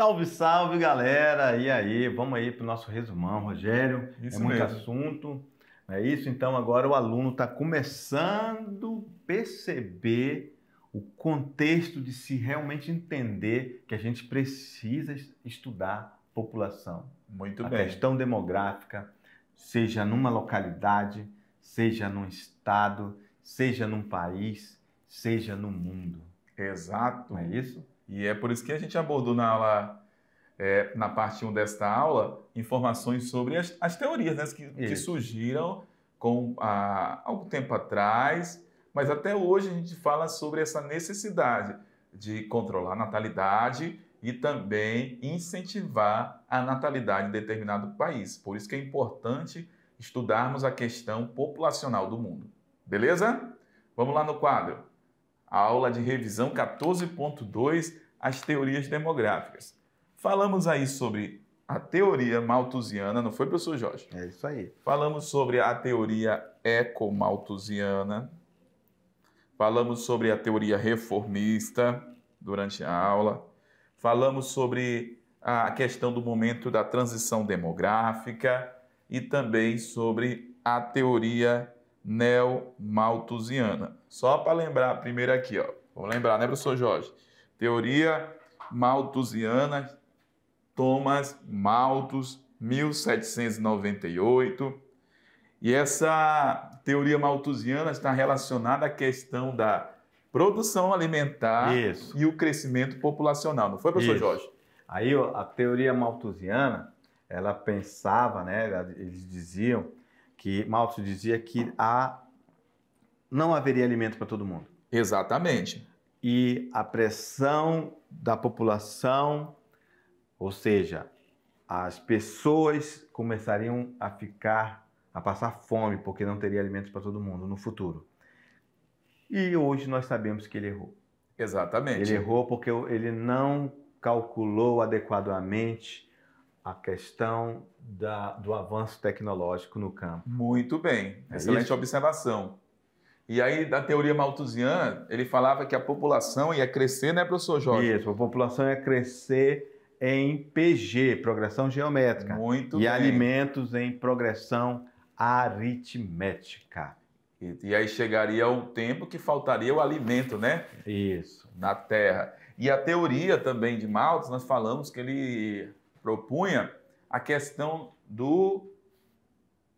Salve, salve, galera! E aí, vamos aí para o nosso resumão, Rogério. Isso É muito mesmo. assunto, não é isso? Então agora o aluno está começando a perceber o contexto de se realmente entender que a gente precisa estudar população, Muito a bem. questão demográfica, seja numa localidade, seja num estado, seja num país, seja no mundo. Não Exato. é isso? E é por isso que a gente abordou na aula, na parte 1 desta aula, informações sobre as teorias, né, que Isso. surgiram há algum tempo atrás, mas até hoje a gente fala sobre essa necessidade de controlar a natalidade e também incentivar a natalidade em determinado país. Por isso que é importante estudarmos a questão populacional do mundo. Beleza? Vamos lá no quadro. A aula de revisão 14.2, as teorias demográficas. Falamos aí sobre a teoria malthusiana, não foi, professor Jorge? É isso aí. Falamos sobre a teoria ecomalthusiana, falamos sobre a teoria reformista durante a aula, falamos sobre a questão do momento da transição demográfica e também sobre a teoria neomalthusiana. Só para lembrar primeiro aqui, ó. Vamos lembrar, né, professor Jorge? Teoria malthusiana, Thomas Malthus, 1798. E essa teoria malthusiana está relacionada à questão da produção alimentar Isso. e o crescimento populacional. Não foi, professor Isso. Jorge? Aí a teoria malthusiana, ela pensava, né, eles diziam que Malthus dizia que não haveria alimento para todo mundo. Exatamente. E a pressão da população, ou seja, as pessoas começariam a passar fome porque não teria alimentos para todo mundo no futuro. E hoje nós sabemos que ele errou. Exatamente. Ele errou porque ele não calculou adequadamente a questão do avanço tecnológico no campo. Muito bem. É Excelente isso? observação. E aí, da teoria malthusiana, ele falava que a população ia crescer, né, professor Jorge? Isso, a população ia crescer em PG, progressão geométrica, Muito e bem. alimentos em progressão aritmética. E aí chegaria o tempo que faltaria o alimento, né? Isso. Na Terra. E a teoria também de Malthus, nós falamos que ele propunha a questão do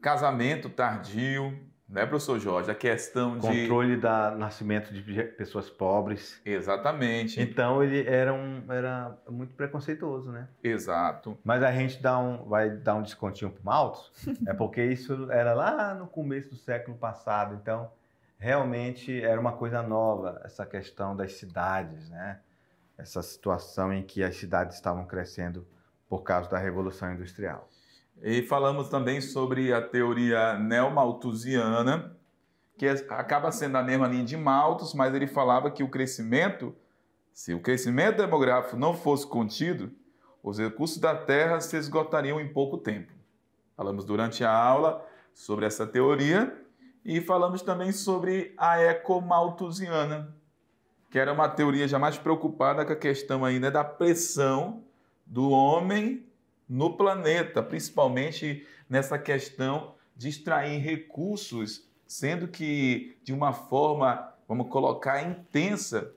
casamento tardio, né, professor Jorge? A questão Controle do nascimento de pessoas pobres. Exatamente. Então ele era muito preconceituoso, né? Exato. Mas a gente vai dar um descontinho para o Malthus, é porque isso era lá no começo do século passado, então realmente era uma coisa nova, essa questão das cidades, né? Essa situação em que as cidades estavam crescendo por causa da Revolução Industrial. E falamos também sobre a teoria neomalthusiana, que acaba sendo a mesma linha de Malthus, mas ele falava que se o crescimento demográfico não fosse contido, os recursos da Terra se esgotariam em pouco tempo. Falamos durante a aula sobre essa teoria e falamos também sobre a ecomalthusiana, que era uma teoria já mais preocupada com a questão ainda da pressão do homem no planeta, principalmente nessa questão de extrair recursos, sendo que de uma forma, vamos colocar, intensa,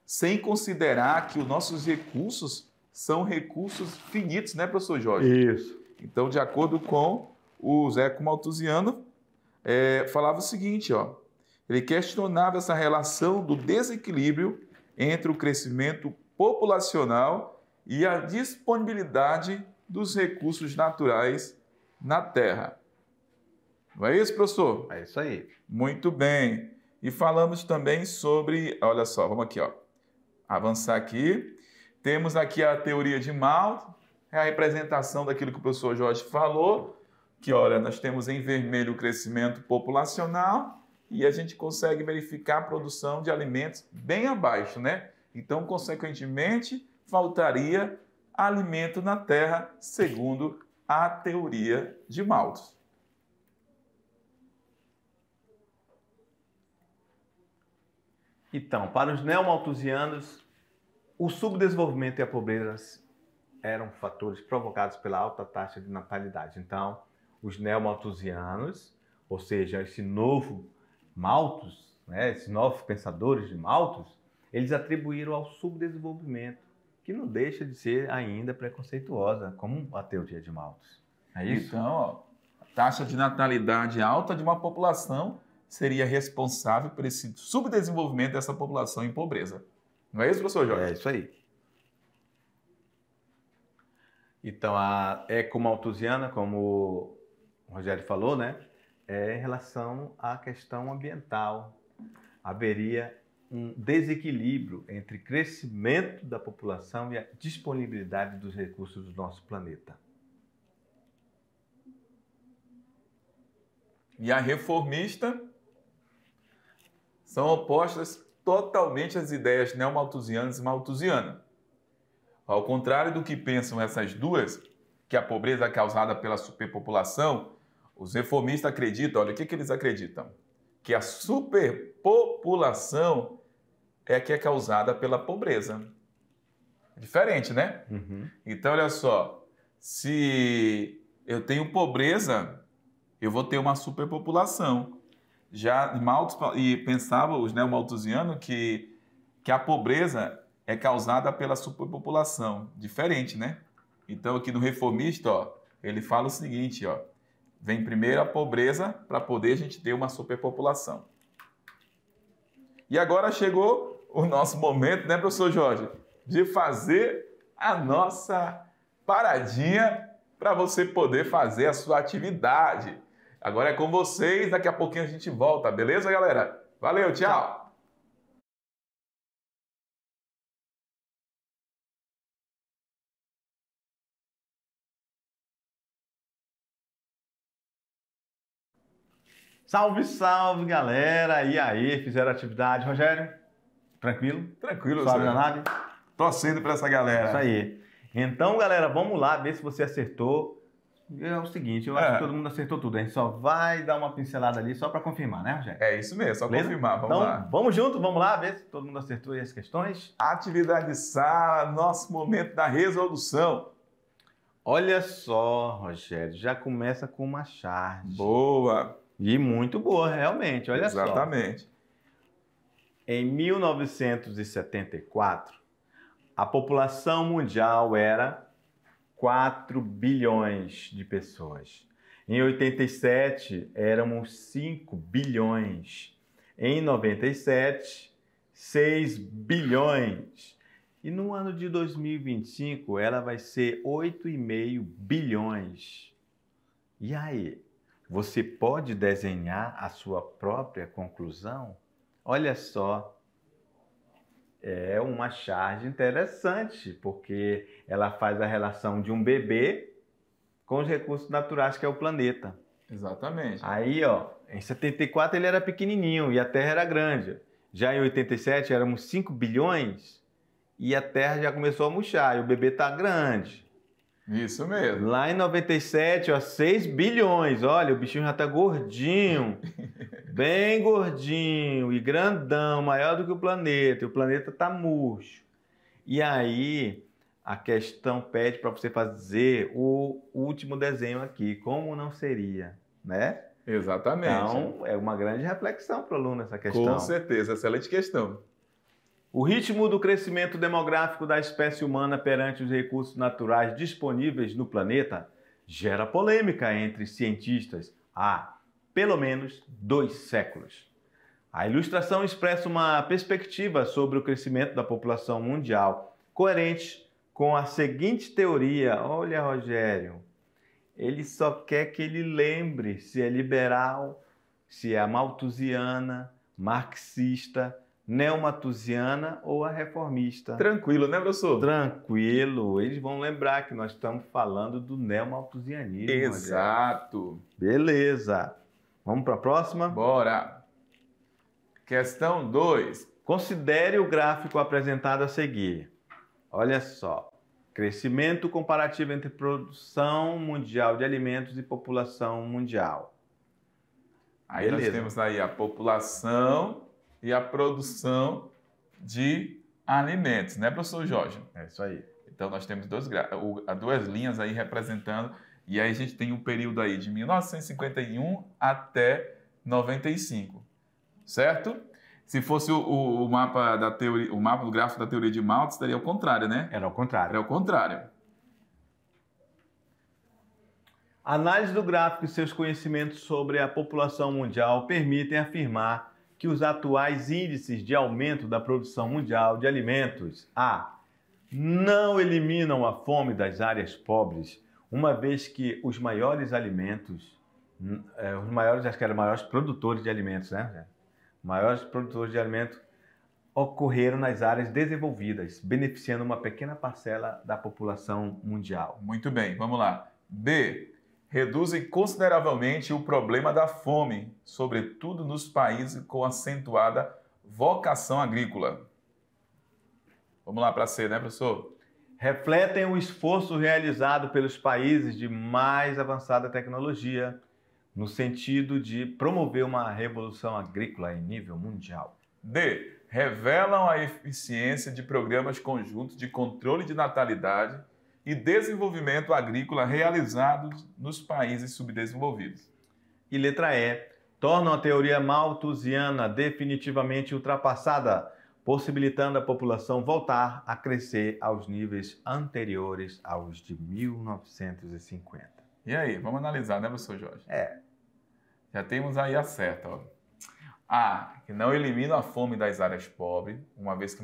sem considerar que os nossos recursos são recursos finitos, né, professor Jorge? Isso. Então, de acordo com o Eco Malthusiano, falava o seguinte, ó, ele questionava essa relação do desequilíbrio entre o crescimento populacional e a disponibilidade dos recursos naturais na Terra. Não é isso, professor? É isso aí. Muito bem. E falamos também sobre, olha só, vamos aqui, ó, avançar aqui. Temos aqui a teoria de Malthus, é a representação daquilo que o professor Jorge falou, que, olha, nós temos em vermelho o crescimento populacional e a gente consegue verificar a produção de alimentos bem abaixo, né? Então, consequentemente, faltaria alimento na Terra, segundo a teoria de Malthus. Então, para os neomalthusianos, o subdesenvolvimento e a pobreza eram fatores provocados pela alta taxa de natalidade. Então, os neomalthusianos, ou seja, esse novo Malthus, né, esses novos pensadores de Malthus, eles atribuíram ao subdesenvolvimento, que não deixa de ser ainda preconceituosa, como a teoria de Malthus. É isso? Então, ó, a taxa de natalidade alta de uma população seria responsável por esse subdesenvolvimento dessa população em pobreza. Não é isso, professor Jorge? É isso aí. Então, a ecomalthusiana, como o Rogério falou, né, é em relação à questão ambiental. Haveria um desequilíbrio entre crescimento da população e a disponibilidade dos recursos do nosso planeta. E a reformista são opostas totalmente às ideias neomalthusianas e malthusianas. Ao contrário do que pensam essas duas, que a pobreza é causada pela superpopulação, os reformistas acreditam, olha, o que eles acreditam? Que a superpopulação é que é causada pela pobreza. Diferente, né? Uhum. Então, olha só, se eu tenho pobreza, eu vou ter uma superpopulação. Já Malthus e pensavam os neomalthusianos que a pobreza é causada pela superpopulação. Diferente, né? Então, aqui no reformista, ó, ele fala o seguinte, ó, vem primeiro a pobreza para poder a gente ter uma superpopulação. E agora chegou o nosso momento, né, professor Jorge, de fazer a nossa paradinha para você poder fazer a sua atividade. Agora é com vocês, daqui a pouquinho a gente volta, beleza, galera? Valeu, tchau! Salve, salve, galera! E aí, fizeram atividade, Rogério? Tranquilo? Tranquilo, Suave na Zé. nave? Torcendo para essa galera. Isso aí. Então, galera, vamos lá ver se você acertou. É o seguinte, eu acho que todo mundo acertou tudo. A gente só vai dar uma pincelada ali só para confirmar, né, Rogério? É isso mesmo, só Beleza? confirmar. Vamos Então, lá. vamos junto, vamos lá ver se todo mundo acertou aí as questões. Atividade de sala, nosso momento da resolução. Olha só, Rogério, já começa com uma charge. Boa. E muito boa, realmente, olha só. Exatamente. Em 1974, a população mundial era 4 bilhões de pessoas. Em 87, éramos 5 bilhões. Em 97, 6 bilhões. E no ano de 2025, ela vai ser 8,5 bilhões. E aí, você pode desenhar a sua própria conclusão? Olha só. É uma charge interessante, porque ela faz a relação de um bebê com os recursos naturais que é o planeta. Exatamente. Aí, ó, em 74 ele era pequenininho e a Terra era grande. Já em 87 éramos 5 bilhões e a Terra já começou a murchar e o bebê tá grande. Isso mesmo. Lá em 97, ó, 6 bilhões. Olha, o bichinho já tá gordinho. Bem gordinho e grandão, maior do que o planeta. E o planeta tá murcho. E aí, a questão pede para você fazer o último desenho aqui. Como não seria, né? Exatamente. Então, é uma grande reflexão para o aluno essa questão. Com certeza, excelente questão. O ritmo do crescimento demográfico da espécie humana perante os recursos naturais disponíveis no planeta gera polêmica entre cientistas há pelo menos 2 séculos. A ilustração expressa uma perspectiva sobre o crescimento da população mundial, coerente com a seguinte teoria. Olha, Rogério, ele só quer que ele lembre se é liberal, se é malthusiana, marxista, neomalthusiana ou a reformista. Tranquilo, né, professor? Tranquilo. Eles vão lembrar que nós estamos falando do neomalthusianismo. Exato. Rogério. Beleza. Vamos para a próxima? Bora. Questão 2. Considere o gráfico apresentado a seguir. Olha só. Crescimento comparativo entre produção mundial de alimentos e população mundial. Aí nós temos aí a população e a produção de alimentos, né, professor Jorge? É isso aí. Então, nós temos duas linhas aí representando, e aí a gente tem um período aí de 1951 até 95, certo? Se fosse o mapa da teoria, o mapa do gráfico da teoria de Malthus, seria o contrário, né? Era o contrário. Era o contrário. A análise do gráfico e seus conhecimentos sobre a população mundial permitem afirmar que os atuais índices de aumento da produção mundial de alimentos não eliminam a fome das áreas pobres, uma vez que os maiores alimentos, acho que eram maiores produtores de alimentos, né? Maiores produtores de alimentos ocorreram nas áreas desenvolvidas, beneficiando uma pequena parcela da população mundial. Muito bem, vamos lá. B. Reduzem consideravelmente o problema da fome, sobretudo nos países com acentuada vocação agrícola. Vamos lá para C, né, professor? Refletem o esforço realizado pelos países de mais avançada tecnologia, no sentido de promover uma revolução agrícola em nível mundial. D. Revelam a eficiência de programas conjuntos de controle de natalidade e desenvolvimento agrícola realizados nos países subdesenvolvidos. E letra E. Tornam a teoria malthusiana definitivamente ultrapassada, possibilitando a população voltar a crescer aos níveis anteriores aos de 1950. E aí, vamos analisar, né, professor Jorge? Já temos aí a certa, ó. A. Que não elimina a fome das áreas pobres, uma vez que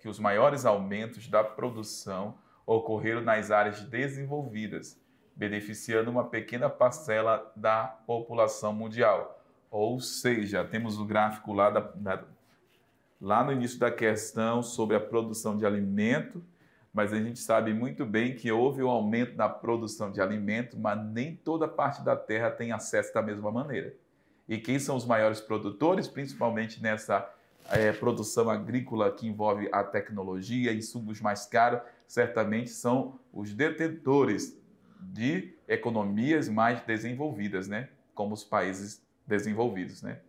os maiores aumentos da produção ocorreram nas áreas desenvolvidas, beneficiando uma pequena parcela da população mundial. Ou seja, temos o gráfico lá no início da questão sobre a produção de alimento, mas a gente sabe muito bem que houve um aumento da produção de alimento, mas nem toda parte da terra tem acesso da mesma maneira. E quem são os maiores produtores, principalmente nessa produção agrícola que envolve a tecnologia, insumos mais caros, certamente são os detentores de economias mais desenvolvidas, né? Como os países desenvolvidos, né?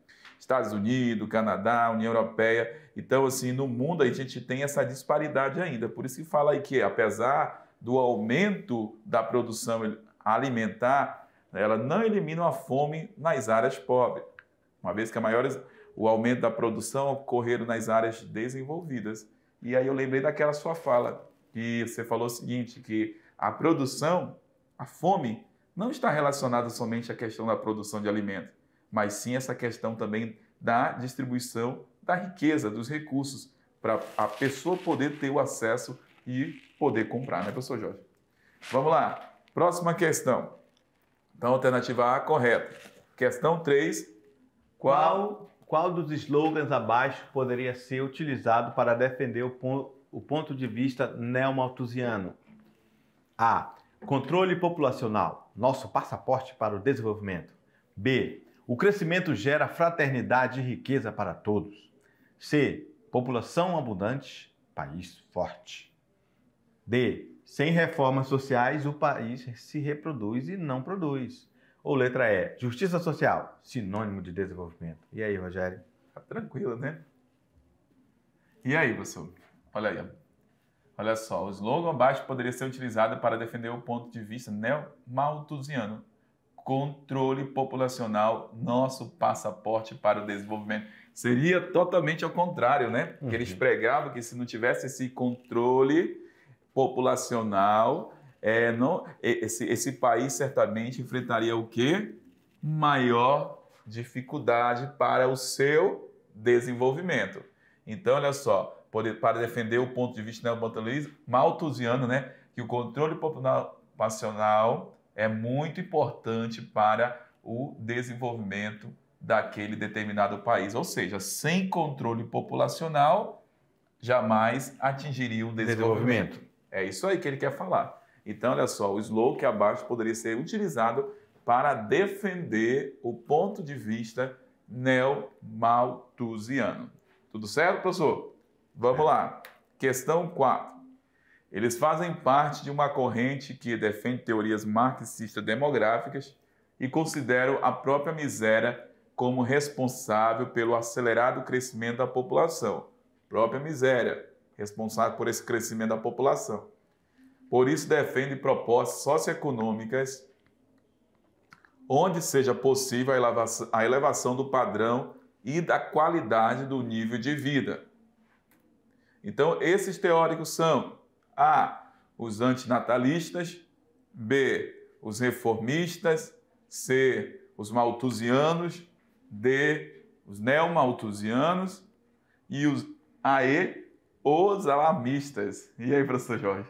Estados Unidos, Canadá, União Europeia. Então, assim, no mundo a gente tem essa disparidade ainda. Por isso que fala aí que, apesar do aumento da produção alimentar, ela não elimina a fome nas áreas pobres, uma vez que o aumento da produção ocorreram nas áreas desenvolvidas. E aí eu lembrei daquela sua fala, que você falou o seguinte, que a produção, a fome, não está relacionada somente à questão da produção de alimentos, mas sim essa questão também da distribuição da riqueza, dos recursos, para a pessoa poder ter o acesso e poder comprar, né, professor Jorge? Vamos lá, próxima questão. Então, alternativa A, correta. Questão 3. Qual dos slogans abaixo poderia ser utilizado para defender o ponto de vista neomalthusiano? A. Controle populacional, nosso passaporte para o desenvolvimento. B. O crescimento gera fraternidade e riqueza para todos. C. População abundante, país forte. D. Sem reformas sociais, o país se reproduz e não produz. Ou letra E. Justiça social, sinônimo de desenvolvimento. E aí, Rogério? Tá tranquilo, né? E aí, professor? Olha aí. Olha só, o slogan abaixo poderia ser utilizado para defender o ponto de vista neomalthusiano. Controle populacional, nosso passaporte para o desenvolvimento. Seria totalmente ao contrário, né? Porque eles pregavam que se não tivesse esse controle populacional, esse país certamente enfrentaria o quê? Maior dificuldade para o seu desenvolvimento. Então, olha só, para defender o ponto de vista neomalthusiano, né? Que o controle populacional é muito importante para o desenvolvimento daquele determinado país. Ou seja, sem controle populacional, jamais atingiria o desenvolvimento. É isso aí que ele quer falar. Então, olha só, o slogan que abaixo poderia ser utilizado para defender o ponto de vista neomalthusiano. Tudo certo, professor? Vamos lá. Questão 4. Eles fazem parte de uma corrente que defende teorias marxistas demográficas e consideram a própria miséria como responsável pelo acelerado crescimento da população. Própria miséria, responsável por esse crescimento da população. Por isso defende propostas socioeconômicas onde seja possível a elevação do padrão e da qualidade do nível de vida. Então, esses teóricos são A, os antinatalistas, B, os reformistas, C, os malthusianos, D, os neomalthusianos e os os alarmistas. E aí, professor Jorge?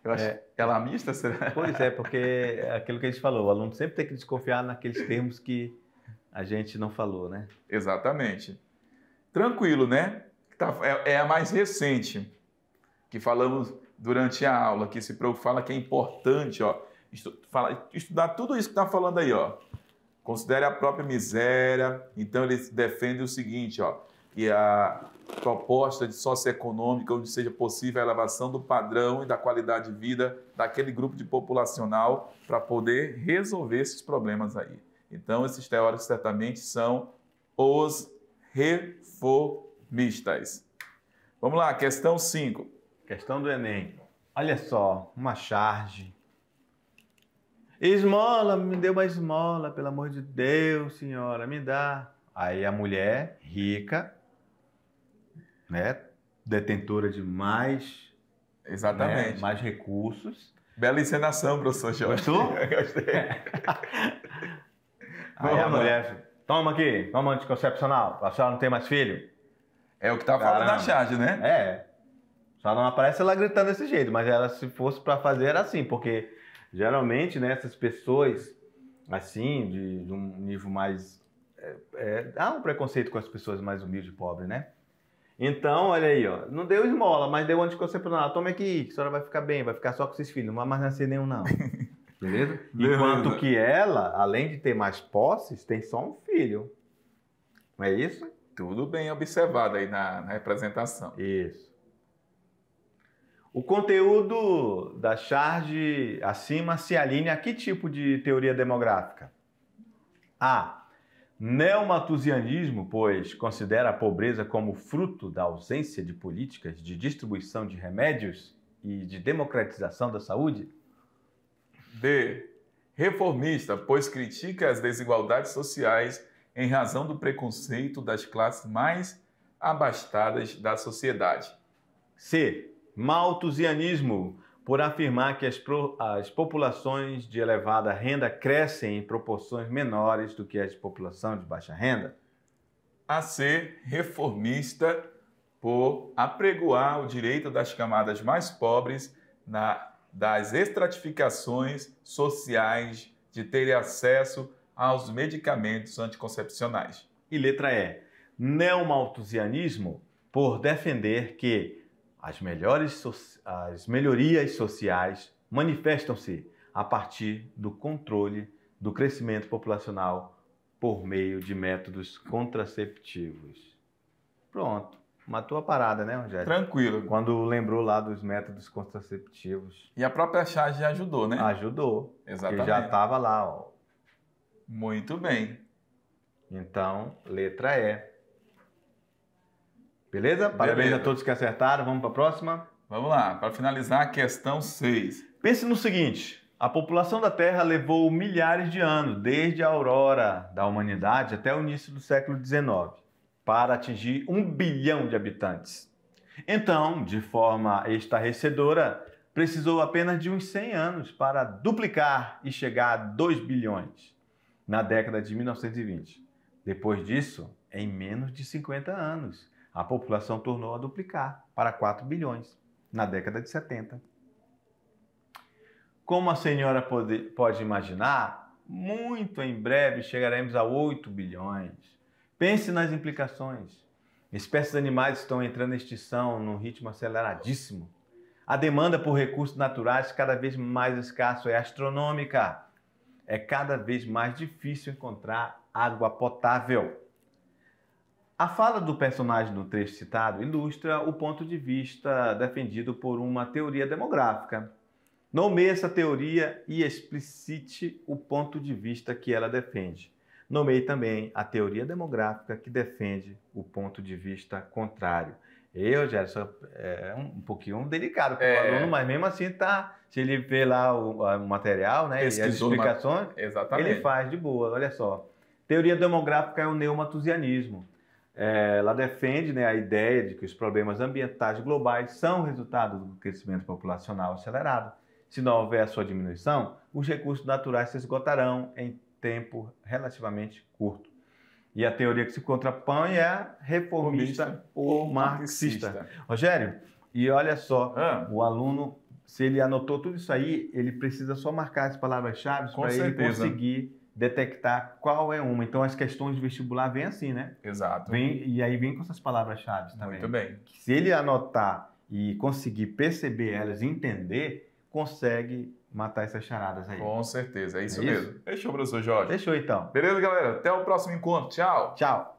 Eu acho alarmista, será? Pois é, porque é aquilo que a gente falou, o aluno sempre tem que desconfiar naqueles termos que a gente não falou, né? Exatamente. Tranquilo, né? É a mais recente que falamos durante a aula, que se fala que é importante, ó, estudar tudo isso que está falando aí, ó. Considere a própria miséria. Então, eles defendem o seguinte, ó, que a proposta de socioeconômica, onde seja possível a elevação do padrão e da qualidade de vida daquele grupo de populacional para poder resolver esses problemas aí. Então, esses teóricos certamente são os reformistas. Vamos lá, questão 5. Questão do Enem. Olha só, uma charge. Esmola, me dê uma esmola, pelo amor de Deus, senhora, me dá. Aí a mulher rica, né, detentora de mais, exatamente, né, mais recursos. Bela encenação, professor Jorge. Gostou? Gostei. Aí a mulher, toma aqui, toma anticoncepcional, a senhora não tem mais filho? É o que tá falando na charge, né? É. Só não aparece ela gritando desse jeito, mas ela, se fosse para fazer, era assim, porque geralmente, né, essas pessoas, assim, de um nível mais... há um preconceito com as pessoas mais humildes e pobres, né? Então, olha aí, ó, não deu esmola, mas deu anticoncepcional. Toma aqui, que a senhora vai ficar bem, vai ficar só com esses filhos, não vai mais nascer nenhum, não. Beleza? Enquanto que ela, além de ter mais posses, tem só um filho. Não é isso? Tudo bem observado aí na representação. Isso. O conteúdo da charge acima se alinha a que tipo de teoria demográfica? A. Neomalthusianismo, pois considera a pobreza como fruto da ausência de políticas de distribuição de remédios e de democratização da saúde. B. Reformista, pois critica as desigualdades sociais em razão do preconceito das classes mais abastadas da sociedade. C. Malthusianismo, por afirmar que as populações de elevada renda crescem em proporções menores do que as de população de baixa renda. A C. Reformista, por apregoar o direito das camadas mais pobres das estratificações sociais de terem acesso aos medicamentos anticoncepcionais. E letra E. Neomalthusianismo, por defender que as melhorias sociais manifestam-se a partir do controle do crescimento populacional por meio de métodos contraceptivos. Pronto. Matou a parada, né, Rogério? Tranquilo. Quando lembrou lá dos métodos contraceptivos. E a própria charge ajudou, né? Ajudou. Exatamente. Porque já estava lá, ó. Muito bem. Então, letra E. Beleza? Parabéns a todos que acertaram. Vamos para a próxima? Vamos lá. Para finalizar, a questão 6. Pense no seguinte. A população da Terra levou milhares de anos, desde a aurora da humanidade até o início do século XIX, para atingir 1 bilhão de habitantes. Então, de forma estarrecedora, precisou apenas de uns 100 anos para duplicar e chegar a 2 bilhões na década de 1920. Depois disso, em menos de 50 anos, a população tornou a duplicar para 4 bilhões na década de 70. Como a senhora pode imaginar, muito em breve chegaremos a 8 bilhões. Pense nas implicações. Espécies animais estão entrando em extinção num ritmo aceleradíssimo. A demanda por recursos naturais cada vez mais escasso é astronômica. É cada vez mais difícil encontrar água potável. A fala do personagem no trecho citado ilustra o ponto de vista defendido por uma teoria demográfica. Nomeie essa teoria e explicite o ponto de vista que ela defende. Nomeie também a teoria demográfica que defende o ponto de vista contrário. Rogério, isso é um pouquinho delicado para o aluno, mas mesmo assim se ele vê lá o material, né, e as explicações, exatamente, ele faz de boa. Olha só, teoria demográfica é o neomalthusianismo. Ela defende, né, a ideia de que os problemas ambientais globais são resultado do crescimento populacional acelerado. Se não houver a sua diminuição, os recursos naturais se esgotarão em tempo relativamente curto. E a teoria que se contrapõe é a reformista ou marxista. Rogério, e olha só, o aluno, se ele anotou tudo isso aí, ele precisa só marcar as palavras-chave para ele conseguir detectar qual é uma. Então, as questões de vestibular vêm assim, né? Exato. E aí vem com essas palavras-chave também. Muito bem. Se ele anotar e conseguir perceber elas e entender, consegue matar essas charadas aí. Com certeza, é isso mesmo. Fechou, professor Jorge? Fechou, então. Beleza, galera? Até o próximo encontro. Tchau. Tchau.